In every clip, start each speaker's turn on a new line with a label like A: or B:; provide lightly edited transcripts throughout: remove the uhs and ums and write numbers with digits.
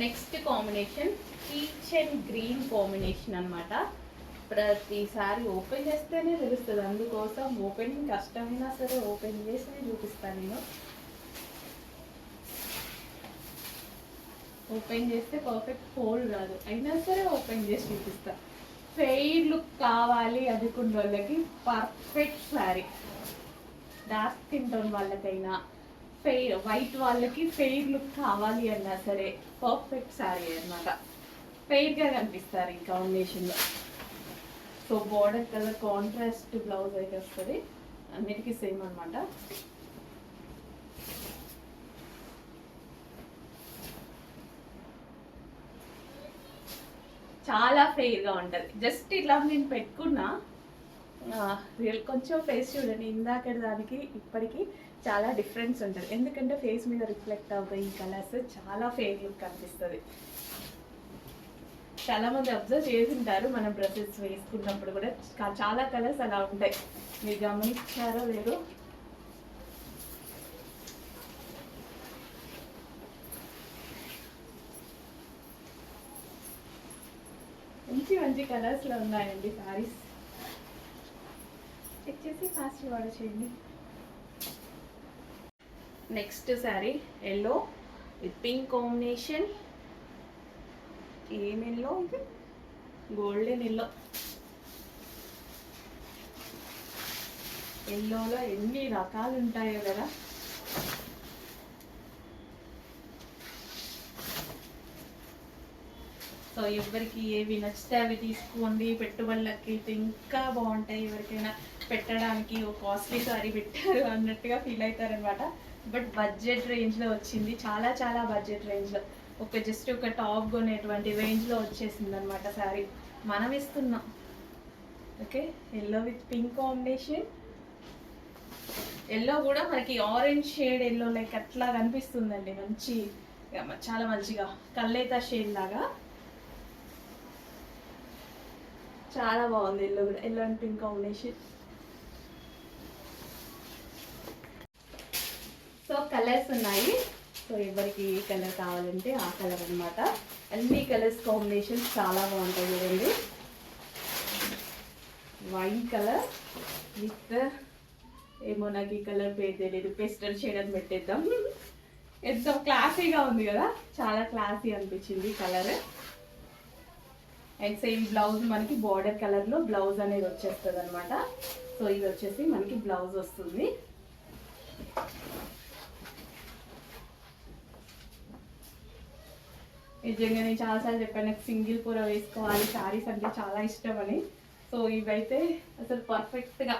A: Next combination peach and green combination అనమాట. ప్రతిసారి open చేస్తేనే తెలుస్తుంది, అందుకోసం ఓపెనింగ్ కష్టమైనా సరే ఓపెన్ చేసి చూపిస్తాను నేను. ఓపెన్ చేస్తే పర్ఫెక్ట్ హోల్ రాదు, అయినా సరే ఓపెన్ చేసి చూపిస్తా. ఫెయిర్ లుక్ కావాలి అనుకున్న వాళ్ళకి perfect sari. Dark skin tone వాళ్ళకైనా ఫెయిర్ వైట్ వాళ్ళకి ఫెయిర్ లుక్ కావాలి అన్నా సరే పర్ఫెక్ట్ శారీ అనమాట. ఫెయిర్గా కనిపిస్తారు ఈ కాంబినేషన్లో. So border colour contrast blouse అయితే వస్తుంది, అన్నిటికీ సేమ్ అనమాట. చాలా ఫెయిర్గా ఉంటుంది. జస్ట్ ఇట్లా నేను పెట్టుకున్నా కొంచెం ఫేస్ చూడండి, ఇందాకటి దానికి ఇప్పటికీ చాలా డిఫరెన్స్ ఉంటుంది. ఎందుకంటే ఫేస్ మీద రిఫ్లెక్ట్ అవుతాయి ఈ కలర్స్, చాలా ఫెయిర్ లుక్ కనిపిస్తుంది. చాలా మంది అబ్జర్వ్ చేసి ఉంటారు మన డ్రెస్సెస్ వేసుకున్నప్పుడు కూడా చాలా కలర్స్ అలా ఉంటాయి, మీరు గమనించారో లేదో. మంచి మంచి కలర్స్లో ఉన్నాయండి శారీస్. చెక్ చేసి ఫాస్ట్ ఆర్డర్ చేయండి. Next sari yellow with pink combination. ఏం ఎల్లో ఇది? Golden yellow. ఎల్లోలో ఎన్ని రకాలు ఉంటాయో కదా. సో ఎవరికి ఏవి నచ్చితే అవి తీసుకోండి, పెట్టుబడులకి ఇంకా బాగుంటాయి. ఎవరికైనా పెట్టడానికి ఒక కాస్ట్లీ సారీ పెట్టారు అన్నట్టుగా ఫీల్ అవుతారనమాట. బట్ బడ్జెట్ రేంజ్లో వచ్చింది, చాలా చాలా బడ్జెట్ రేంజ్లో. జస్ట్ ఒక టాప్ కొనేటువంటి రేంజ్లో వచ్చేసింది అనమాట శారీ. మనం ఇస్తున్నాం. Okay, yellow with pink combination. Yellow కూడా మనకి ఆరెంజ్ షేడ్ ఎల్లో లైక్ అట్లా కనిపిస్తుందండి, మంచి చాలా మంచిగా కల్లేత షేడ్ లాగా. చాలా బాగుంది ఎల్లో కూడా, yellow and pink combination. So colours ఉన్నాయి. సో ఎవరికి ఏ కలర్ కావాలంటే ఆ కలర్ అనమాట. అన్ని కలర్స్ కాంబినేషన్స్ చాలా బాగుంటాయి చూడండి. వైట్ కలర్ విత్ ఏమో నాకు ఈ కలర్ పేరు తెలియదు, పెస్టల్ షేడ్ అని పెట్టేద్దాం. ఎంతో క్లాసీగా ఉంది కదా, చాలా క్లాసీ అనిపించింది కలర్. అండ్ సేమ్ బ్లౌజ్ మనకి బార్డర్ కలర్లో బ్లౌజ్ అనేది వచ్చేస్తుంది అనమాట. సో ఇది వచ్చేసి మనకి బ్లౌజ్ వస్తుంది. నిజంగా నేను చాలాసార్లు చెప్పాను, నాకు సింగిల్ పూర వేసుకోవాలి శారీస్ అంటే చాలా ఇష్టం అని. సో ఇవైతే అసలు పర్ఫెక్ట్గా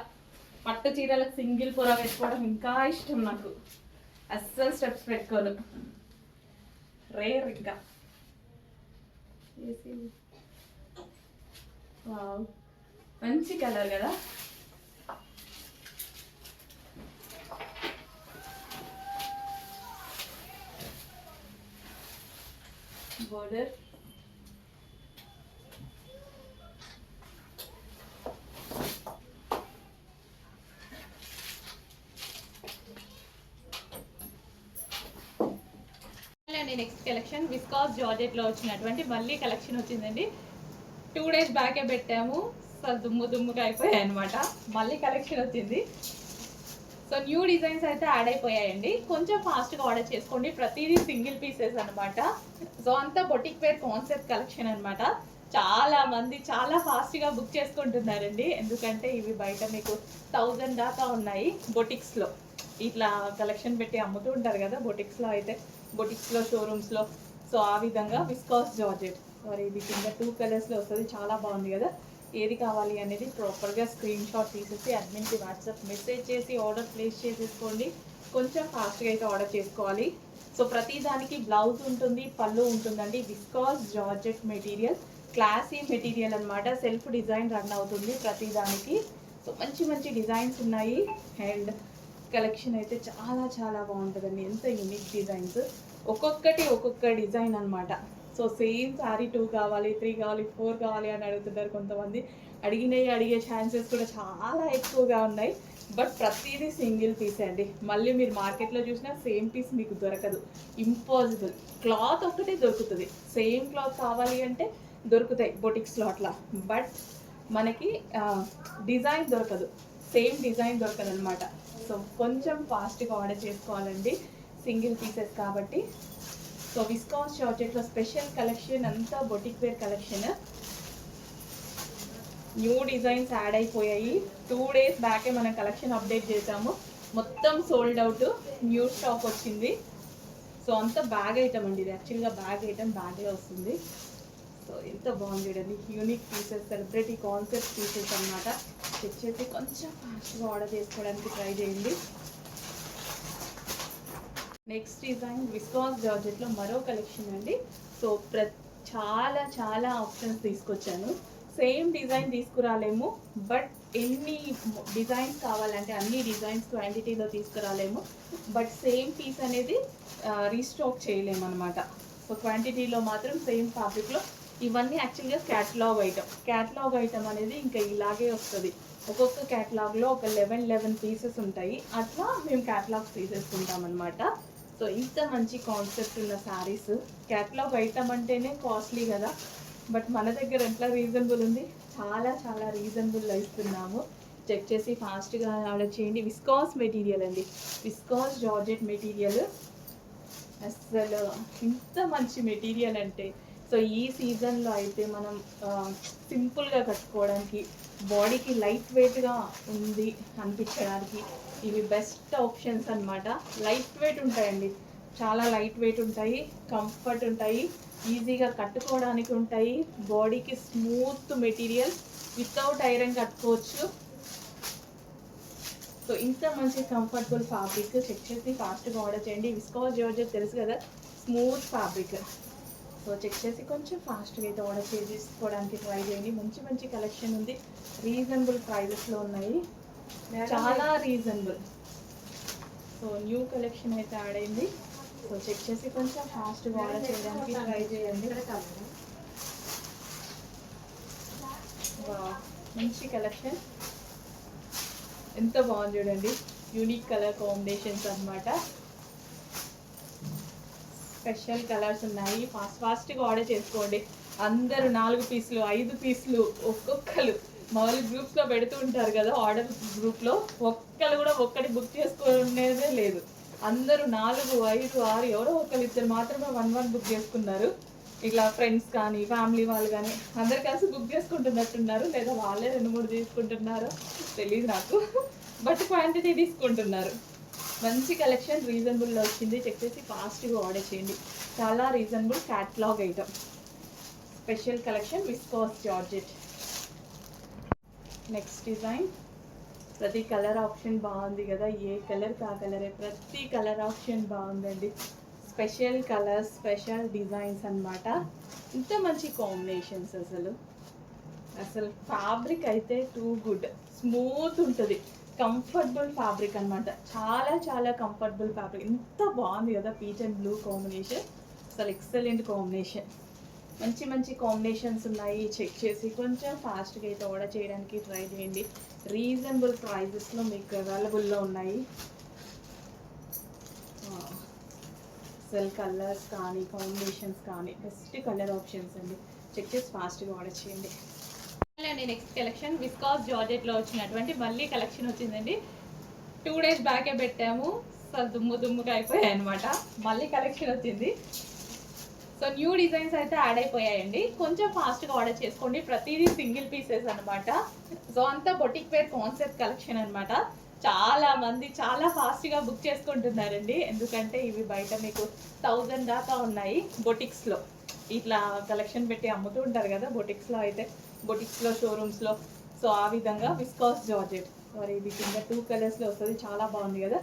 A: పట్టు చీరలకు సింగిల్ పూర వేసుకోవడం ఇంకా ఇష్టం నాకు. అస్సలు స్టెప్స్ పెట్టుకోను, రేర్ ఇంకా. మంచి కలర్ కదా. బోర్డర్ నెక్స్ట్ కలెక్షన్ విస్కాస్ జార్జెట్లో వచ్చినటువంటి మళ్ళీ కలెక్షన్ వచ్చిందండి. 2 days బ్యాకే పెట్టాము, సో దుమ్ముగా అయిపోయాయి అనమాట. మళ్ళీ కలెక్షన్ వచ్చింది. సో న్యూ డిజైన్స్ అయితే యాడ్ అయిపోయాయండి. కొంచెం ఫాస్ట్గా ఆర్డర్ చేసుకోండి, ప్రతిదీ సింగిల్ పీసెస్ అనమాట. సో అంతా బొటిక్ వేర్ కాన్సెప్ట్ కలెక్షన్ అనమాట. చాలా మంది చాలా ఫాస్ట్గా బుక్ చేసుకుంటున్నారండి, ఎందుకంటే ఇవి బయట మీకు 1000 దాకా ఉన్నాయి బొటిక్స్లో. ఇట్లా కలెక్షన్ పెట్టి అమ్ముతూ ఉంటారు కదా బొటిక్స్లో, అయితే బొటిక్స్లో షోరూమ్స్లో. సో ఆ విధంగా విస్కాస్ జార్జెట్. మరి ఇది కింద 2 కలర్స్లో వస్తుంది, చాలా బాగుంది కదా. ఏది కావాలి అనేది ప్రాపర్గా స్క్రీన్ షాట్ తీసేసి అడ్మిన్కి వాట్సాప్ మెసేజ్ చేసి ఆర్డర్ ప్లేస్ చేసేసుకోండి. కొంచెం ఫాస్ట్గా అయితే ఆర్డర్ చేసుకోవాలి. సో ప్రతి దానికి బ్లౌజ్ ఉంటుంది, పళ్ళు ఉంటుందండి. Viscous georgette material, classy material అనమాట. సెల్ఫ్ డిజైన్ రన్ అవుతుంది ప్రతి దానికి. సో మంచి మంచి డిజైన్స్ ఉన్నాయి. అండ్ కలెక్షన్ అయితే చాలా చాలా బాగుంటుందండి, ఎంత యూనిక్ డిజైన్స్. ఒక్కొక్కటి ఒక్కొక్క డిజైన్ అనమాట. సో సేమ్ శారీ 2 కావాలి, 3 కావాలి, 4 కావాలి అని అడుగుతున్నారు కొంతమంది. అడిగే ఛాన్సెస్ కూడా చాలా ఎక్కువగా ఉన్నాయి. బట్ ప్రతిదీ సింగిల్ పీస్ అండి. మళ్ళీ మీరు మార్కెట్లో చూసినా సేమ్ పీస్ మీకు దొరకదు, ఇంపాసిబుల్. క్లాత్ ఒక్కటే దొరుకుతుంది, సేమ్ క్లాత్ కావాలి అంటే దొరుకుతాయి బొటిక్స్లో అట్లా. బట్ మనకి డిజైన్ దొరకదు, సేమ్ డిజైన్ దొరకదు అనమాట. సో కొంచెం ఫాస్ట్గా ఆర్డర్ చేసుకోవాలండి, సింగిల్ పీసెస్ కాబట్టి. సో విస్కాస్ జార్జెట్లో స్పెషల్ కలెక్షన్ అంతా boutique wear collection. New designs add అయిపోయాయి. 2 days బ్యాకే మనం కలెక్షన్ అప్డేట్ చేసాము, మొత్తం సోల్డ్ అవుట్, న్యూ స్టాక్ వచ్చింది. సో అంత బ్యాగ్ ఐటమ్ అండి, ఇది యాక్చువల్గా బ్యాగ్ ఐటమ్, బ్యాగ్లో వస్తుంది. సో ఎంత బాగుంది చూడండి, unique pieces, celebrity concept pieces అనమాట. తెచ్చేసి కొంచెం ఫాస్ట్గా ఆర్డర్ చేసుకోవడానికి ట్రై చేయండి. నెక్స్ట్ డిజైన్ విస్కాస్ జార్జెట్లో మరో కలెక్షన్ అండి. సో చాలా చాలా ఆప్షన్స్ తీసుకొచ్చాను. సేమ్ డిజైన్ తీసుకురాలేము, బట్ ఎన్ని డిజైన్స్ కావాలంటే అన్ని డిజైన్స్ క్వాంటిటీలో తీసుకురాలేము, బట్ సేమ్ పీస్ అనేది రీస్టాక్ చేయలేము అనమాట. సో క్వాంటిటీలో మాత్రం సేమ్ ఫ్యాబ్రిక్లో. ఇవన్నీ యాక్చువల్గా క్యాటలాగ్ ఐటమ్ అనేది ఇంకా ఇలాగే వస్తుంది. ఒక్కొక్క క్యాటలాగ్లో ఒక 11 పీసెస్ ఉంటాయి, అట్లా మేము క్యాటలాగ్స్ తీసేసుకుంటాం అనమాట. సో ఇంత మంచి కాన్సెప్ట్ ఉన్న శారీస్, క్యాటలాగ్ ఐటమ్ అంటేనే కాస్ట్లీ కదా, బట్ మన దగ్గర ఎట్లా రీజనబుల్ ఉంది, చాలా చాలా రీజనబుల్లో ఇస్తున్నాము. చెక్ చేసి ఫాస్ట్గా ఆర్డర్ చేయండి. విస్కాస్ మెటీరియల్ అండి, విస్కాస్ జార్జెట్ మెటీరియల్. అసలు ఇంత మంచి మెటీరియల్ అంటే, సో ఈ సీజన్లో అయితే మనం సింపుల్గా కట్టుకోవడానికి, బాడీకి లైట్ వెయిట్గా ఉంది అనిపించడానికి ఇవి బెస్ట్ ఆప్షన్స్ అనమాట. లైట్ వెయిట్ ఉంటాయండి, చాలా లైట్ వెయిట్ ఉంటాయి, కంఫర్ట్ ఉంటాయి, ఈజీగా కట్టుకోవడానికి ఉంటాయి. బాడీకి స్మూత్ మెటీరియల్, వితౌట్ ఐరన్ కట్టుకోవచ్చు. సో ఇంత మంచి కంఫర్టబుల్ ఫ్యాబ్రిక్, చెక్ చేసి ఫాస్ట్గా ఆర్డర్ చేయండి. విస్కాస్ జార్జెట్ తెలుసు కదా, స్మూత్ ఫ్యాబ్రిక్. సో చెక్ చేసి కొంచెం ఫాస్ట్గా అయితే ఆర్డర్ చేసుకోవడానికి ట్రై చేయండి. మంచి మంచి కలెక్షన్ ఉంది, రీజనబుల్ ప్రైజెస్లో ఉన్నాయి, చాలా రీజనబుల్. సో న్యూ కలెక్షన్ అయితే యాడ్ అయింది. సో చెక్ చేసి కొంచెం ఫాస్ట్గా ఆర్డర్ చేయడానికి ట్రై చేయండి. మంచి కలెక్షన్, ఎంత బాగుంది చూడండి, యూనిక్ కలర్ కాంబినేషన్స్ అనమాట. స్పెషల్ కలర్స్ ఉన్నాయి, ఫాస్ట్గా ఆర్డర్ చేసుకోండి. అందరూ 4 పీసులు 5 పీసులు ఒక్కొక్కరు మామూలు గ్రూప్స్లో పెడుతూ ఉంటారు కదా, ఆర్డర్ గ్రూప్లో ఒక్కరు కూడా ఒక్కటి బుక్ చేసుకునేదే లేదు. అందరూ 4, 5, 6 ఎవరో ఒకరు ఇద్దరు మాత్రమే 1 బుక్ చేసుకున్నారు. ఇట్లా ఫ్రెండ్స్ కానీ ఫ్యామిలీ వాళ్ళు కానీ అందరు కలిసి బుక్ చేసుకుంటున్నట్టున్నారు, లేదా వాళ్ళే 2-3 తీసుకుంటున్నారో తెలియదు నాకు, బట్ క్వాంటిటీ తీసుకుంటున్నారు. మంచి కలెక్షన్, రీజనబుల్లో వచ్చింది. చెక్ చేసి ఫాస్ట్గా ఆర్డర్ చేయండి, చాలా reasonable. Catalogue item, special collection viscous georgette. Next design, ప్రతి కలర్ ఆప్షన్ బాగుంది కదా, ఏ కలర్ కా కలరే, ప్రతి కలర్ ఆప్షన్ బాగుందండి. స్పెషల్ కలర్స్, స్పెషల్ డిజైన్స్ అనమాట. ఇంత మంచి కాంబినేషన్స్, అసలు ఫ్యాబ్రిక్ అయితే టూ గుడ్, స్మూత్ ఉంటుంది, కంఫర్టబుల్ ఫ్యాబ్రిక్ అనమాట. చాలా చాలా కంఫర్టబుల్ ఫ్యాబ్రిక్. ఎంత బాగుంది కదా, పీచ్ అండ్ బ్లూ కాంబినేషన్, అసలు ఎక్సలెంట్ కాంబినేషన్. మంచి మంచి కాంబినేషన్స్ ఉన్నాయి. చెక్ చేసి కొంచెం ఫాస్ట్గా అయితే ఆర్డర్ చేయడానికి ట్రై చేయండి. రీజనబుల్ ప్రైజెస్లో మీకు అవైలబుల్లో ఉన్నాయి. అసలు కలర్స్ కానీ కాంబినేషన్స్ కానీ బెస్ట్ కలర్ ఆప్షన్స్ అండి. చెక్ చేసి ఫాస్ట్గా ఆర్డర్ చేయండి. అండి నెక్స్ట్ కలెక్షన్ విస్కాస్ జార్జెట్లో వచ్చినటువంటి మళ్ళీ కలెక్షన్ వచ్చిందండి. 2 days బ్యాకే పెట్టాము, అసలు దుమ్ముగా అయిపోయాయి అనమాట. మళ్ళీ కలెక్షన్ వచ్చింది. సో న్యూ డిజైన్స్ అయితే యాడ్ అయిపోయాయండి, కొంచెం ఫాస్ట్గా ఆర్డర్ చేసుకోండి. ప్రతిదీ సింగిల్ పీసెస్ అనమాట. సో అంతా బొటిక్ వేర్ కాన్సెప్ట్ కలెక్షన్ అనమాట. చాలా మంది చాలా ఫాస్ట్గా బుక్ చేసుకుంటున్నారండి, ఎందుకంటే ఇవి బయట మీకు 1000 దాకా ఉన్నాయి బొటిక్స్లో. ఇట్లా కలెక్షన్ పెట్టి అమ్ముతూ ఉంటారు కదా బొటిక్స్లో, అయితే బొటిక్స్లో షోరూమ్స్లో. సో ఆ విధంగా విస్కాస్ జార్జెట్, మరి ఇది కింద 2 కలర్స్లో వస్తుంది, చాలా బాగుంది కదా.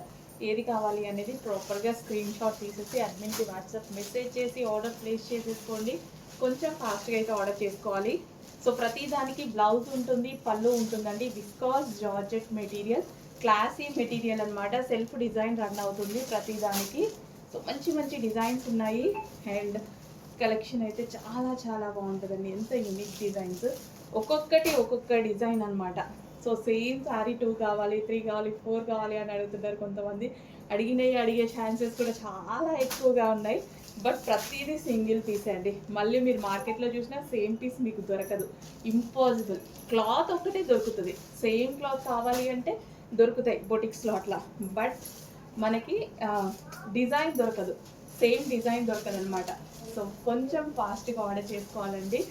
A: ఏది కావాలి అనేది ప్రాపర్గా స్క్రీన్ షాట్ తీసేసి అడ్మిన్కి వాట్సాప్ మెసేజ్ చేసి ఆర్డర్ ప్లేస్ చేసేసుకోండి. కొంచెం ఫాస్ట్గా అయితే ఆర్డర్ చేసుకోవాలి. సో ప్రతి దానికి బ్లౌజ్ ఉంటుంది, పళ్ళు ఉంటుందండి. Viscous georgette material, classy material అనమాట. సెల్ఫ్ డిజైన్ రన్ అవుతుంది ప్రతి దానికి. సో మంచి మంచి డిజైన్స్ ఉన్నాయి, అండ్ కలెక్షన్ అయితే చాలా చాలా బాగుంటుందండి. ఎంత యూనిక్ డిజైన్స్, ఒక్కొక్కటి ఒక్కొక్క డిజైన్ అనమాట. సో సో సేమ్ శారీ 2 కావాలి, 3 కావాలి, 4 కావాలి అని అడుగుతున్నారు కొంతమంది. అడిగే ఛాన్సెస్ కూడా చాలా ఎక్కువగా ఉన్నాయి. బట్ ప్రతిదీ సింగిల్ పీస్ అండి. మళ్ళీ మీరు మార్కెట్లో చూసినా సేమ్ పీస్ మీకు దొరకదు, ఇంపాసిబుల్. క్లాత్ ఒక్కటే దొరుకుతుంది, సేమ్ క్లాత్ కావాలి అంటే దొరుకుతాయి బొటిక్స్లో అట్లా. బట్ మనకి డిజైన్ దొరకదు, సేమ్ డిజైన్ దొరకదు అనమాట. సో కొంచెం ఫాస్ట్గా ఆర్డర్ చేసుకోవాలండి,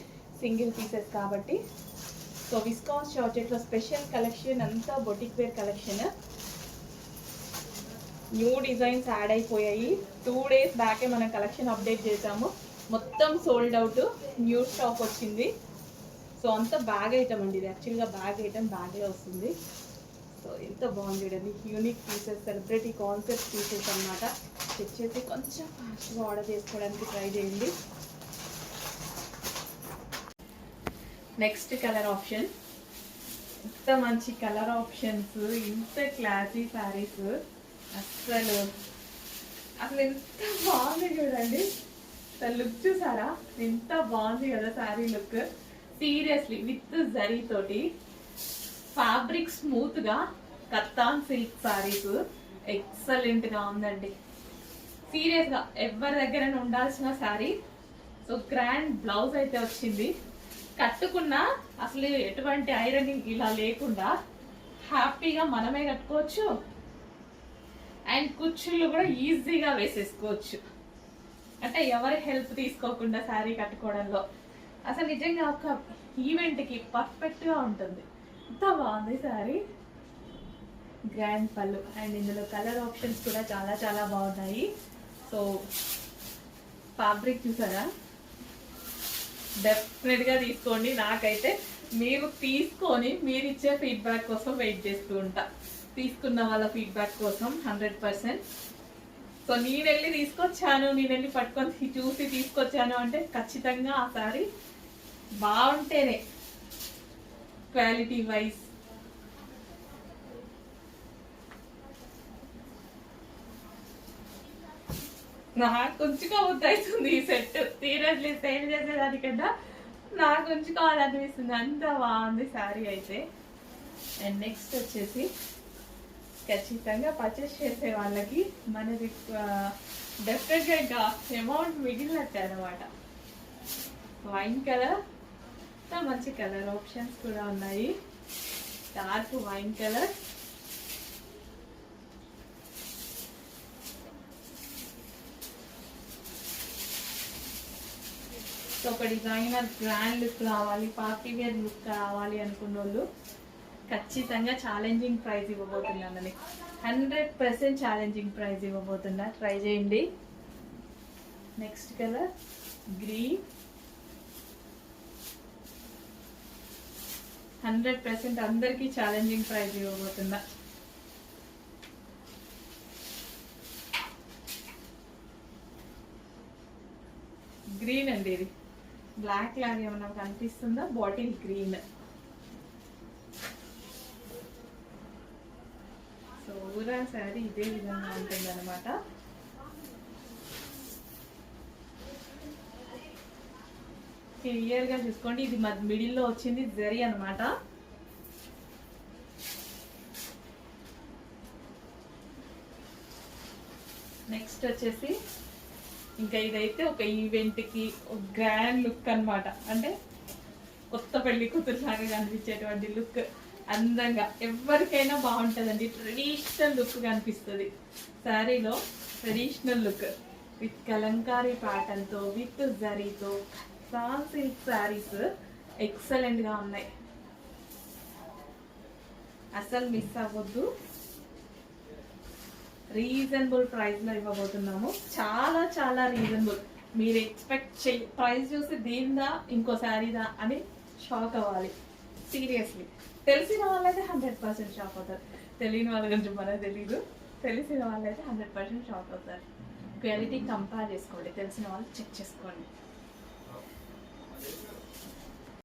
A: సింగిల్ పీసెస్ కాబట్టి. సో విస్కాస్ జార్జెట్లో స్పెషల్ కలెక్షన్ అంతా boutique wear collection. New designs add అయిపోయాయి. 2 days బ్యాకే మనం కలెక్షన్ అప్డేట్ చేసాము, మొత్తం సోల్డ్ అవుట్, న్యూ స్టాక్ వచ్చింది. సో అంత బ్యాగ్ ఐటమ్ అండి ఇది, యాక్చువల్గా బ్యాగ్ ఐటమ్ బ్యాగ్లో వస్తుంది. సో ఎంత బాగుంది చూడండి, unique pieces, celebrity concept pieces అనమాట. తెచ్చేసి కొంచెం ఫాస్ట్గా ఆర్డర్ చేసుకోవడానికి ట్రై చేయండి. నెక్స్ట్ కలర్ ఆప్షన్, ఇంత మంచి కలర్ ఆప్షన్స్, ఇంత క్లాసీ శారీస్, అసలు ఎంత బాగుంది చూడండి. లుక్ చూసారా, ఎంత బాగుంది కదా sari look. Seriously with zari తోటి, ఫ్యాబ్రిక్ స్మూత్ గా, కత్తాన్ సిల్క్ శారీస్, ఎక్సలెంట్ గా ఉందండి. సీరియస్ గా ఎవరి దగ్గర ఉండాల్సిన శారీ. సో గ్రాండ్ బ్లౌజ్ అయితే వచ్చింది, కట్టుకున్నా అసలు ఎటువంటి ఐరనింగ్ ఇలా లేకుండా హ్యాపీగా మనమే కట్టుకోవచ్చు. అండ్ కుచ్చుళ్ళు కూడా ఈజీగా వేసేసుకోవచ్చు, అంటే ఎవరి హెల్ప్ తీసుకోకుండా శారీ కట్టుకోవడంలో. అసలు నిజంగా ఒక ఈవెంట్కి పర్ఫెక్ట్గా ఉంటుంది. ఎంత బాగుంది శారీ. గ్రాండ్ పళ్ళు, అండ్ ఇందులో కలర్ ఆప్షన్స్ కూడా చాలా చాలా బాగున్నాయి. సో ఫ్యాబ్రిక్ చూసారా, డెఫినెట్గా తీసుకోండి. నాకైతే మీరు తీసుకొని మీరు ఇచ్చే ఫీడ్బ్యాక్ కోసం వెయిట్ చేస్తూ ఉంటా, తీసుకున్న వాళ్ళ ఫీడ్బ్యాక్ కోసం 100%. సో నేను వెళ్ళి తీసుకొచ్చాను, నేను వెళ్ళి పట్టుకొని చూసి తీసుకొచ్చాను అంటే ఖచ్చితంగా ఆ సారీ బాగుంటేనే, క్వాలిటీ వైజ్. నాకు ఉంచుకోవద్దు ఈ సెట్, సీరియస్లీ సేల్ చేసేదానికన్నా నాకు ఉంచుకోవాలనిపిస్తుంది, అంత బాగుంది శారీ అయితే. అండ్ నెక్స్ట్ వచ్చేసి ఖచ్చితంగా పర్చేస్ చేసే వాళ్ళకి మనది డెఫినెట్గా ఇంకా అమౌంట్ మిగిలినట్టే అనమాట. వైన్ కలర్, మంచి కలర్ ఆప్షన్స్ కూడా ఉన్నాయి. డార్క్ వైన్ కలర్, ఒక డిజైనర్ గ్రాండ్ లుక్ రావాలి, పార్టీ వేర్ లుక్ కావాలి అనుకున్న వాళ్ళు ఖచ్చితంగా ఛాలెంజింగ్ ప్రైస్ ఇవ్వబోతున్నానని, 100% ఛాలెంజింగ్ ప్రైస్ ఇవ్వబోతున్నా, ట్రై చేయండి. నెక్స్ట్ కలర్ గ్రీన్, 100% అందరికీ ఛాలెంజింగ్ ప్రైస్ ఇవ్వబోతున్నా. గ్రీన్ అండి, ఇది బ్లాక్ లాగా ఏమన్నా కనిపిస్తుందా, బాటిల్ గ్రీన్. సో ఊరా శారీ ఇదే విధంగా ఉంటుంది అనమాట. క్లియర్ గా చూసుకోండి, ఇది మిడిల్లో వచ్చింది జరీ అనమాట. నెక్స్ట్ వచ్చేసి ఇంకా ఇదైతే ఒక ఈవెంట్కి ఒక గ్రాండ్ లుక్ అనమాట, అంటే కొత్త పెళ్లి కూతురులాగా కనిపించేటువంటి లుక్, అందంగా ఎవరికైనా బాగుంటుందండి. ట్రెడిషనల్ లుక్ కనిపిస్తుంది శారీలో, ట్రెడిషనల్ లుక్ విత్ కలంకారీ ప్యాటర్న్తో, విత్ జరీతో, సాల్ సిల్క్ శారీస్ ఎక్సలెంట్గా ఉన్నాయి, అసలు మిస్ అవ్వద్దు. రీజనబుల్ ప్రైస్లో ఇవ్వబోతున్నాము, చాలా చాలా రీజనబుల్. మీరు ఎక్స్పెక్ట్ ప్రైస్ చూసి దీనిదా ఇంకో శారీదా అని షాక్ అవ్వాలి. సీరియస్లీ తెలిసిన వాళ్ళైతే 100% షాక్ అవుతారు, తెలియని వాళ్ళ గురించి మనకు తెలీదు, తెలిసిన వాళ్ళైతే 100% షాక్ అవుతారు. క్వాలిటీ కంపేర్ చేసుకోండి, తెలిసిన వాళ్ళు చెక్ చేసుకోండి.